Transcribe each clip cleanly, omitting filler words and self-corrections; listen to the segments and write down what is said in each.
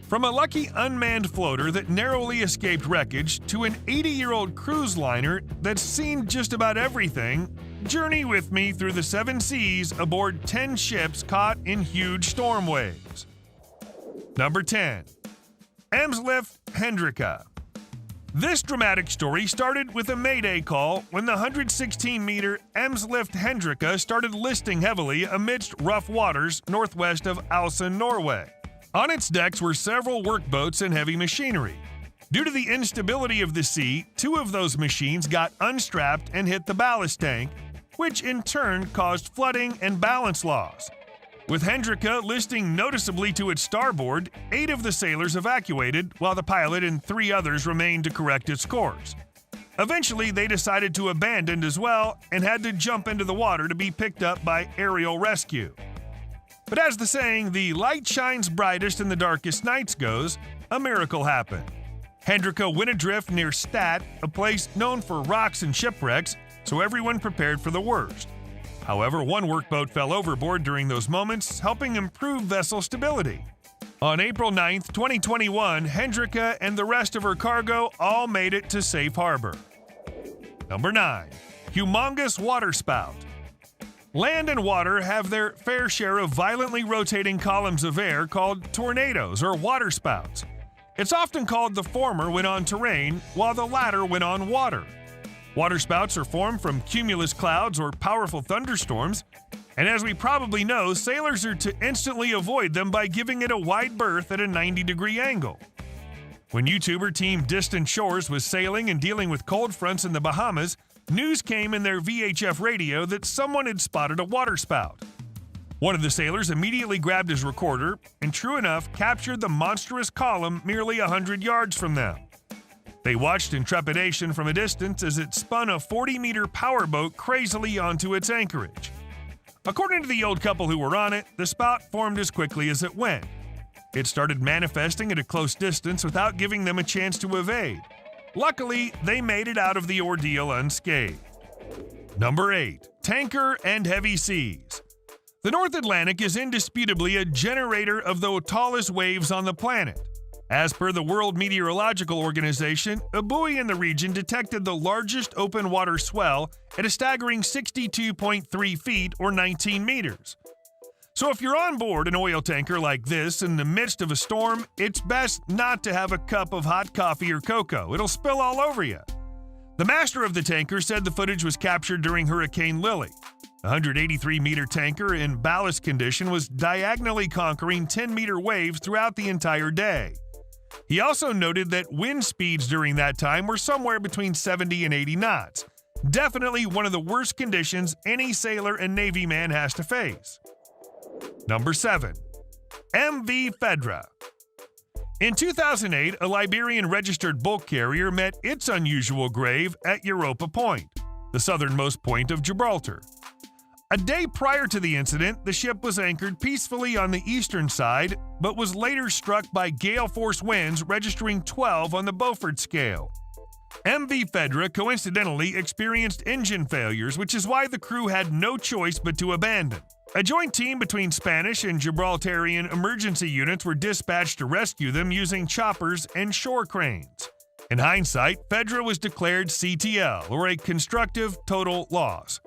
From a lucky unmanned floater that narrowly escaped wreckage to an 80-year-old cruise liner that's seen just about everything, journey with me through the 7 seas aboard 10 ships caught in huge storm waves. Number 10. Emslift Hendrika. This dramatic story started with a mayday call when the 116-meter Emslift Hendrika started listing heavily amidst rough waters northwest of Ålesund, Norway. On its decks were several workboats and heavy machinery. Due to the instability of the sea, 2 of those machines got unstrapped and hit the ballast tank, which in turn caused flooding and balance loss. With Hendrika listing noticeably to its starboard, 8 of the sailors evacuated, while the pilot and 3 others remained to correct its course. Eventually, they decided to abandon as well and had to jump into the water to be picked up by aerial rescue. But as the saying, the light shines brightest in the darkest nights goes, a miracle happened. Hendrika went adrift near Stad, a place known for rocks and shipwrecks, so everyone prepared for the worst. However, one workboat fell overboard during those moments, helping improve vessel stability. On April 9, 2021, Hendrika and the rest of her cargo all made it to safe harbor. Number 9. Humongous waterspout. Land and water have their fair share of violently rotating columns of air called tornadoes or waterspouts. It's often called the former when on terrain, while the latter when on water. Waterspouts are formed from cumulus clouds or powerful thunderstorms, and as we probably know, sailors are to instantly avoid them by giving it a wide berth at a 90-degree angle. When YouTuber Team Distant Shores was sailing and dealing with cold fronts in the Bahamas, news came in their VHF radio that someone had spotted a waterspout. One of the sailors immediately grabbed his recorder and, true enough, captured the monstrous column merely 100 yards from them. They watched in trepidation from a distance as it spun a 40-meter powerboat crazily onto its anchorage. According to the old couple who were on it, the spout formed as quickly as it went. It started manifesting at a close distance without giving them a chance to evade. Luckily, they made it out of the ordeal unscathed. Number 8. Tanker and heavy seas. The North Atlantic is indisputably a generator of the tallest waves on the planet. As per the World Meteorological Organization, a buoy in the region detected the largest open water swell at a staggering 62.3 feet or 19 meters. So if you're on board an oil tanker like this in the midst of a storm, it's best not to have a cup of hot coffee or cocoa. It'll spill all over you. The master of the tanker said the footage was captured during Hurricane Lily. A 183-meter tanker in ballast condition was diagonally conquering 10-meter waves throughout the entire day. He also noted that wind speeds during that time were somewhere between 70 and 80 knots. Definitely one of the worst conditions any sailor and Navy man has to face. Number 7. MV Fedra. In 2008, a Liberian-registered bulk carrier met its unusual grave at Europa Point, the southernmost point of Gibraltar. A day prior to the incident, the ship was anchored peacefully on the eastern side, but was later struck by gale-force winds registering 12 on the Beaufort scale. MV Fedra coincidentally experienced engine failures, which is why the crew had no choice but to abandon. A joint team between Spanish and Gibraltarian emergency units were dispatched to rescue them using choppers and shore cranes. In hindsight, Fedra was declared CTL, or a constructive total loss.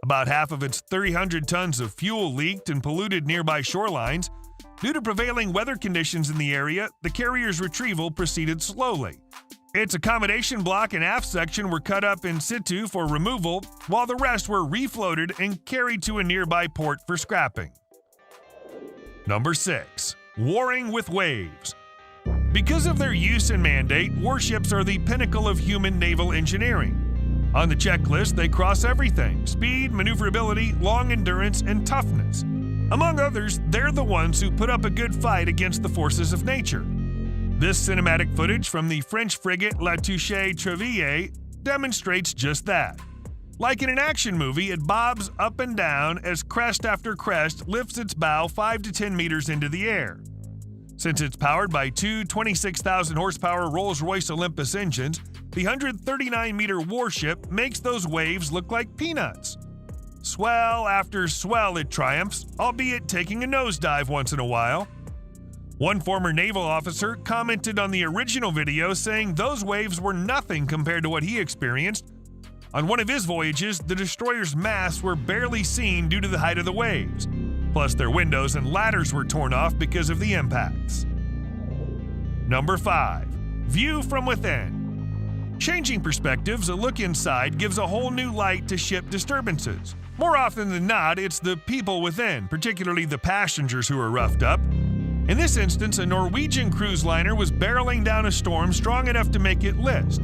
About half of its 300 tons of fuel leaked and polluted nearby shorelines. Due to prevailing weather conditions in the area, the carrier's retrieval proceeded slowly. Its accommodation block and aft section were cut up in situ for removal, while the rest were refloated and carried to a nearby port for scrapping. Number 6. Warring with waves. Because of their use and mandate, warships are the pinnacle of human naval engineering. On the checklist, they cross everything: speed, maneuverability, long endurance, and toughness. Among others, they're the ones who put up a good fight against the forces of nature. This cinematic footage from the French frigate La Touche Treville demonstrates just that. Like in an action movie, it bobs up and down as crest after crest lifts its bow 5 to 10 meters into the air. Since it's powered by 2 26,000 horsepower Rolls-Royce Olympus engines, the 139-meter warship makes those waves look like peanuts. Swell after swell it triumphs, albeit taking a nosedive once in a while. One former naval officer commented on the original video saying those waves were nothing compared to what he experienced. On one of his voyages, the destroyer's masts were barely seen due to the height of the waves. Plus, their windows and ladders were torn off because of the impacts. Number 5. View from within. Changing perspectives, a look inside gives a whole new light to ship disturbances. More often than not, it's the people within, particularly the passengers, who are roughed up. In this instance, a Norwegian cruise liner was barreling down a storm strong enough to make it list.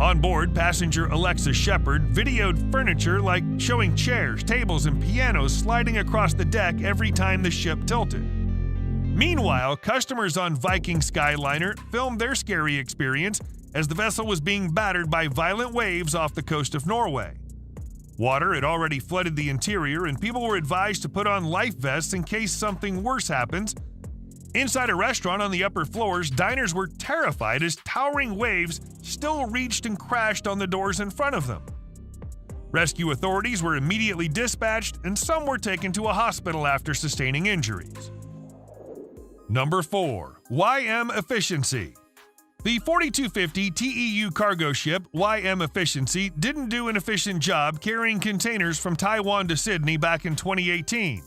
On board, passenger Alexa Shepard videoed furniture like showing chairs, tables, and pianos sliding across the deck every time the ship tilted. Meanwhile, customers on Viking Skyliner filmed their scary experience as the vessel was being battered by violent waves off the coast of Norway. Water had already flooded the interior, and people were advised to put on life vests in case something worse happens. Inside a restaurant on the upper floors, diners were terrified as towering waves still reached and crashed on the doors in front of them. Rescue authorities were immediately dispatched, and some were taken to a hospital after sustaining injuries. Number 4. YM Efficiency. The 4250 TEU cargo ship YM Efficiency didn't do an efficient job carrying containers from Taiwan to Sydney back in 2018.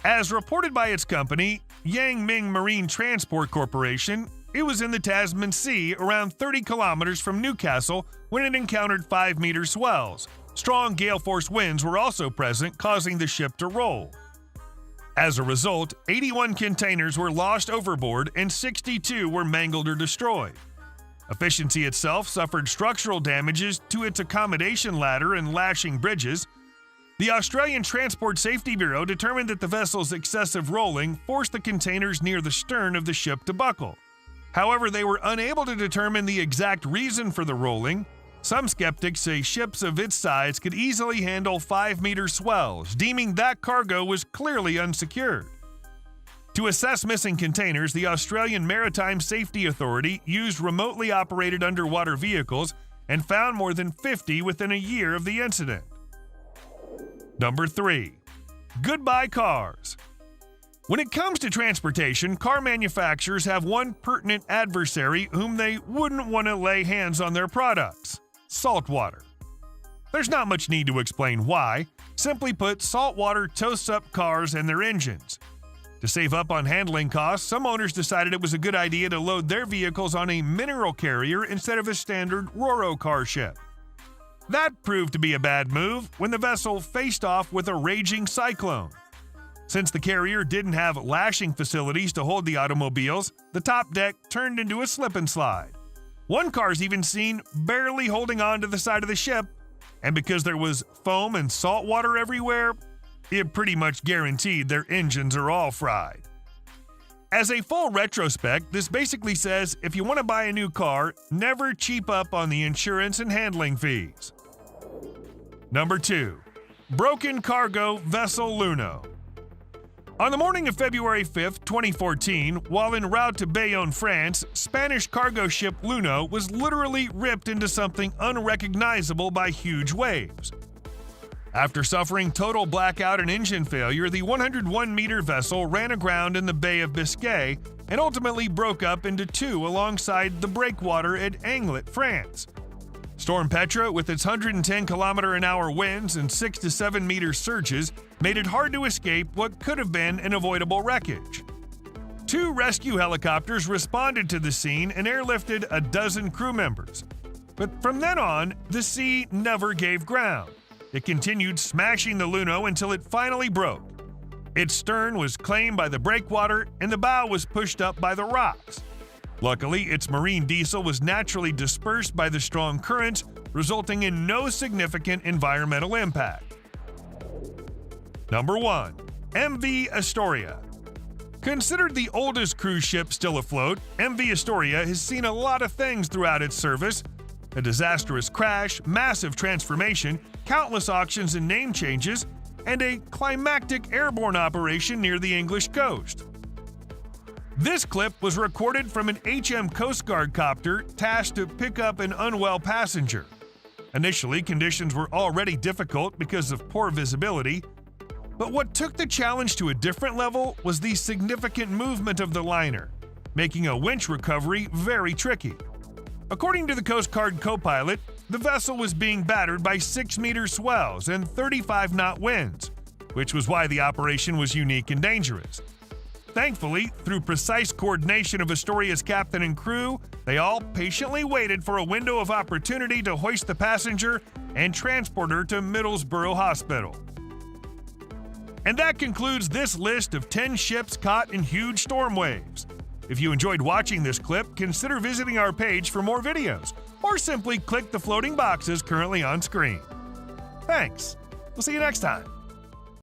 As reported by its company, Yangming Marine Transport Corporation, it was in the Tasman Sea around 30 kilometers from Newcastle when it encountered 5-meter swells. Strong gale force winds were also present, causing the ship to roll. As a result, 81 containers were lost overboard and 62 were mangled or destroyed. Efficiency itself suffered structural damages to its accommodation ladder and lashing bridges. The Australian Transport Safety Bureau determined that the vessel's excessive rolling forced the containers near the stern of the ship to buckle. However, they were unable to determine the exact reason for the rolling. Some skeptics say ships of its size could easily handle 5-meter swells, deeming that cargo was clearly unsecured. To assess missing containers, the Australian Maritime Safety Authority used remotely operated underwater vehicles and found more than 50 within a year of the incident. Number 3. Goodbye cars. When it comes to transportation, car manufacturers have one pertinent adversary whom they wouldn't want to lay hands on their products: salt water. There's not much need to explain why. Simply put, salt water toasts up cars and their engines. To save up on handling costs, some owners decided it was a good idea to load their vehicles on a mineral carrier instead of a standard Ro-Ro car ship. That proved to be a bad move when the vessel faced off with a raging cyclone. Since the carrier didn't have lashing facilities to hold the automobiles, the top deck turned into a slip and slide. One car's even seen barely holding on to the side of the ship, and because there was foam and salt water everywhere, it pretty much guaranteed their engines are all fried. As a full retrospect, this basically says if you want to buy a new car, never cheap up on the insurance and handling fees. Number 2. Broken cargo vessel Luno. On the morning of February 5, 2014, while en route to Bayonne, France, Spanish cargo ship Luno was literally ripped into something unrecognizable by huge waves. After suffering total blackout and engine failure, the 101-meter vessel ran aground in the Bay of Biscay and ultimately broke up into two alongside the breakwater at Anglet, France. Storm Petra, with its 110-kilometer-an-hour winds and 6 to 7 meter surges, made it hard to escape what could have been an avoidable wreckage. 2 rescue helicopters responded to the scene and airlifted a dozen crew members. But from then on, the sea never gave ground. It continued smashing the Luno until it finally broke. Its stern was claimed by the breakwater and the bow was pushed up by the rocks. Luckily, its marine diesel was naturally dispersed by the strong currents, resulting in no significant environmental impact. Number 1. MV Astoria. Considered the oldest cruise ship still afloat, MV Astoria has seen a lot of things throughout its service: a disastrous crash, massive transformation, countless auctions and name changes, and a climactic airborne operation near the English coast. This clip was recorded from an HM Coast Guard copter tasked to pick up an unwell passenger. Initially, conditions were already difficult because of poor visibility. But what took the challenge to a different level was the significant movement of the liner, making a winch recovery very tricky. According to the Coast Guard co-pilot, the vessel was being battered by 6-meter swells and 35-knot winds, which was why the operation was unique and dangerous. Thankfully, through precise coordination of Astoria's captain and crew, they all patiently waited for a window of opportunity to hoist the passenger and transport her to Middlesbrough Hospital. And that concludes this list of 10 ships caught in huge storm waves. If you enjoyed watching this clip, consider visiting our page for more videos, or simply click the floating boxes currently on screen. Thanks. We'll see you next time.